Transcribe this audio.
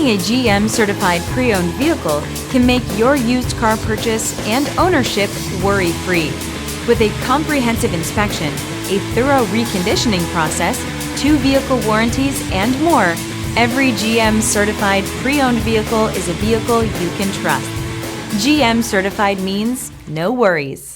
Owning a GM certified pre-owned vehicle can make your used car purchase and ownership worry-free. With a comprehensive inspection, a thorough reconditioning process, 2 vehicle warranties, and more, every GM certified pre-owned vehicle is a vehicle you can trust. GM certified means no worries.